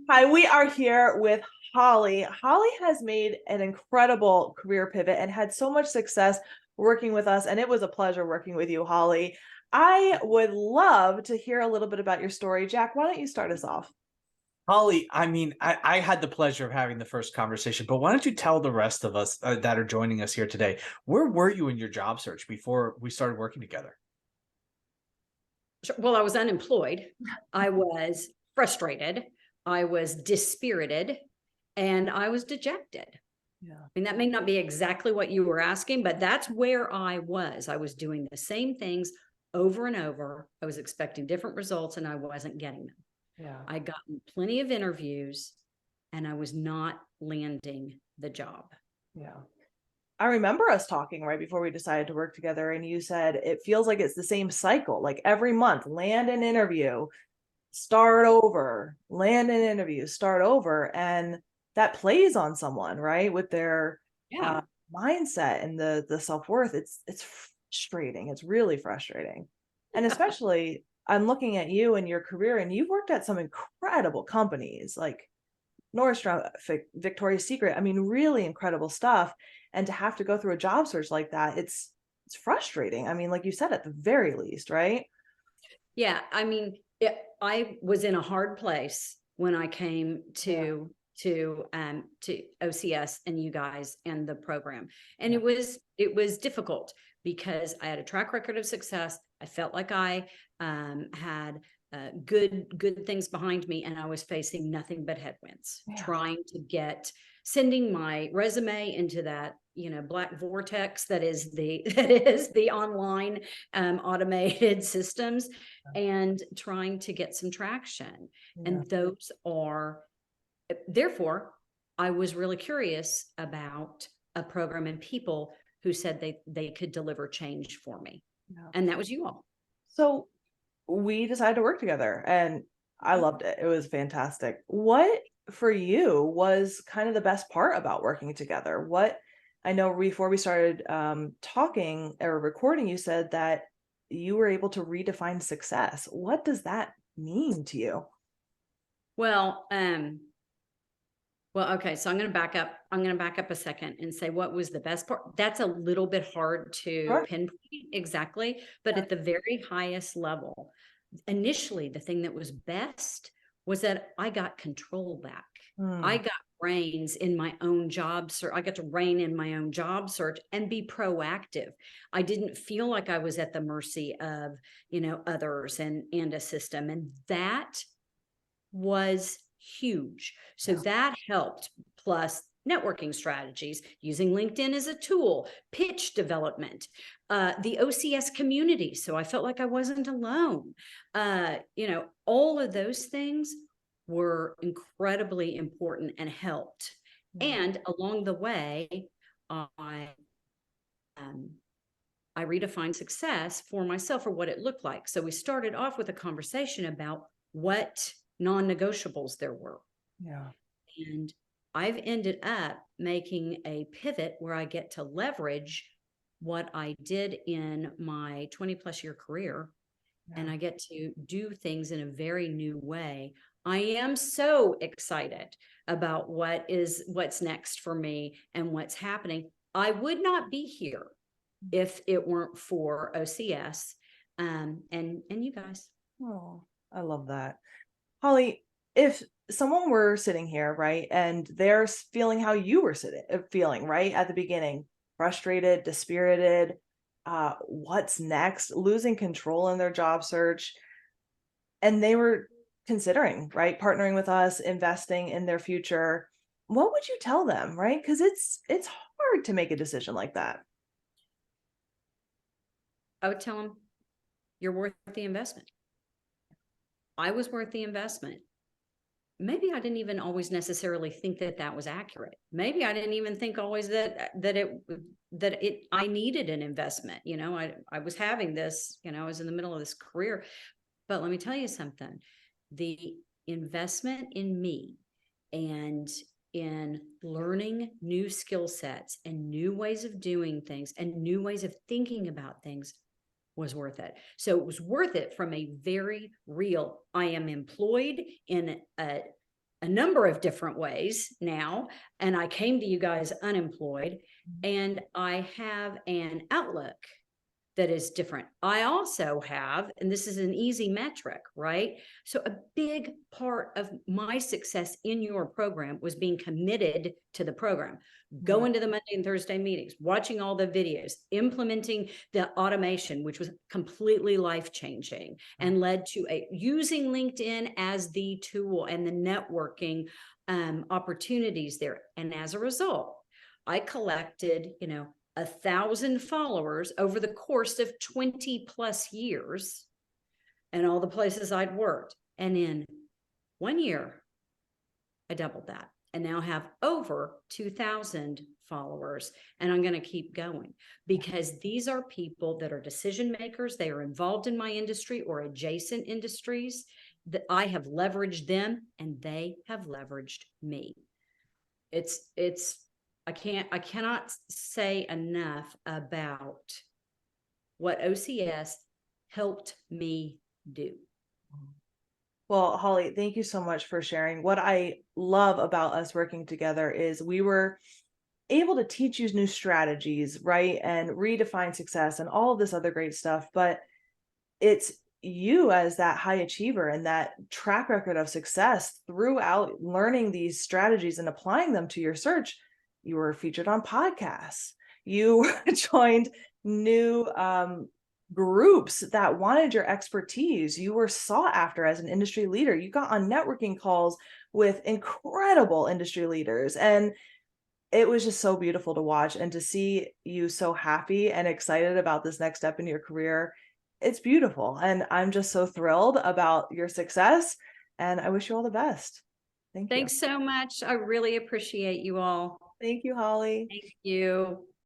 Hi, we are here with Holly. Holly has made an incredible career pivot and had so much success working with us, and it was a pleasure working with you, Holly. I would love to hear a little bit about your story. Jack, why don't you start us off? Holly, I had the pleasure of having the first conversation, but why don't you tell the rest of us that are joining us here today, where were you in your job search before we started working together? Well, I was unemployed. I was frustrated. I was dispirited, and I was dejected. Yeah. I mean, that may not be exactly what you were asking, but that's where I was. I was doing the same things over and over. I was expecting different results, and I wasn't getting them. Yeah. I gotten plenty of interviews, and I was not landing the job. Yeah. I remember us talking right before we decided to work together, and you said it feels like it's the same cycle, like every month, land an interview, start over, land an interview, start over. And that plays on someone, right? With their Yeah. mindset and the self-worth. It's frustrating. It's really frustrating. And especially I'm looking at you and your career, and you've worked at some incredible companies like Nordstrom, Victoria's Secret. I mean, really incredible stuff. And to have to go through a job search like that, it's frustrating. I mean, like you said, at the very least, right? Yeah. I mean, I was in a hard place when I came to OCS and you guys and the program. And Yeah. it was difficult because I had a track record of success. I felt like I had good things behind me, and I was facing nothing but headwinds, Yeah. trying to sending my resume into that black vortex that is the online automated systems, and trying to get some traction. Yeah. And those are, therefore, I was really curious about a program and people who said they could deliver change for me. Yeah. And that was you all. So we decided to work together, and I loved it. It was fantastic. What for you was kind of the best part about working together? What I know before we started talking or recording, you said that you were able to redefine success. What does that mean to you? Well, okay, so I'm going to back up. I'm going to back up a second and say what was the best part. That's a little bit hard to Sure. pinpoint exactly, but Yeah. at the very highest level, initially, the thing that was best was that I got control back. I Hmm. got reins in my own job search. I got to rein in my own job search and be proactive. I didn't feel like I was at the mercy of, others and a system. And that was huge. So Yeah. that helped, plus networking strategies, using LinkedIn as a tool, pitch development, the OCS community. So I felt like I wasn't alone. All of those things were incredibly important and helped. Yeah. And along the way, I um, I redefined success for myself, or what it looked like. So we started off with a conversation about what non-negotiables there were. Yeah. And I've ended up making a pivot where I get to leverage what I did in my 20 plus year career, and Yeah. I get to do things in a very new way. I am so excited about what's next for me and what's happening. I would not be here if it weren't for OCS and you guys. Oh, I love that. Holly, if someone were sitting here, right, and they're feeling how you were feeling, right, at the beginning, frustrated, dispirited, what's next, losing control in their job search, and they were considering, right, partnering with us, investing in their future, what would you tell them, right? Because it's hard to make a decision like that. I would tell them you're worth the investment. I was worth the investment. Maybe I didn't even always necessarily think that was accurate. Maybe I didn't even think always that I needed an investment. I was having this, I was in the middle of this career. But let me tell you something. The investment in me and in learning new skill sets and new ways of doing things and new ways of thinking about things was worth it. So it was worth it from a very real, I am employed in a a number of different ways now. And I came to you guys unemployed, and I have an outlook that is different. I also have, and this is an easy metric, right? So a big part of my success in your program was being committed to the program, going to the Monday and Thursday meetings, watching all the videos, implementing the automation, which was completely life-changing and led to using LinkedIn as the tool and the networking opportunities there. And as a result, I collected, 1,000 followers over the course of 20 plus years and all the places I'd worked. And in 1 year, I doubled that and now have over 2,000 followers. And I'm going to keep going because these are people that are decision makers. They are involved in my industry or adjacent industries that I have leveraged them and they have leveraged me. I cannot say enough about what OCS helped me do. Well, Holly, thank you so much for sharing. What I love about us working together is we were able to teach you new strategies, right? And redefine success and all of this other great stuff. But it's you as that high achiever and that track record of success throughout learning these strategies and applying them to your search. You were featured on podcasts. You joined new groups that wanted your expertise. You were sought after as an industry leader. You got on networking calls with incredible industry leaders. And it was just so beautiful to watch and to see you so happy and excited about this next step in your career. It's beautiful. And I'm just so thrilled about your success. And I wish you all the best. Thank you. Thanks so much. I really appreciate you all. Thank you, Holly. Thank you.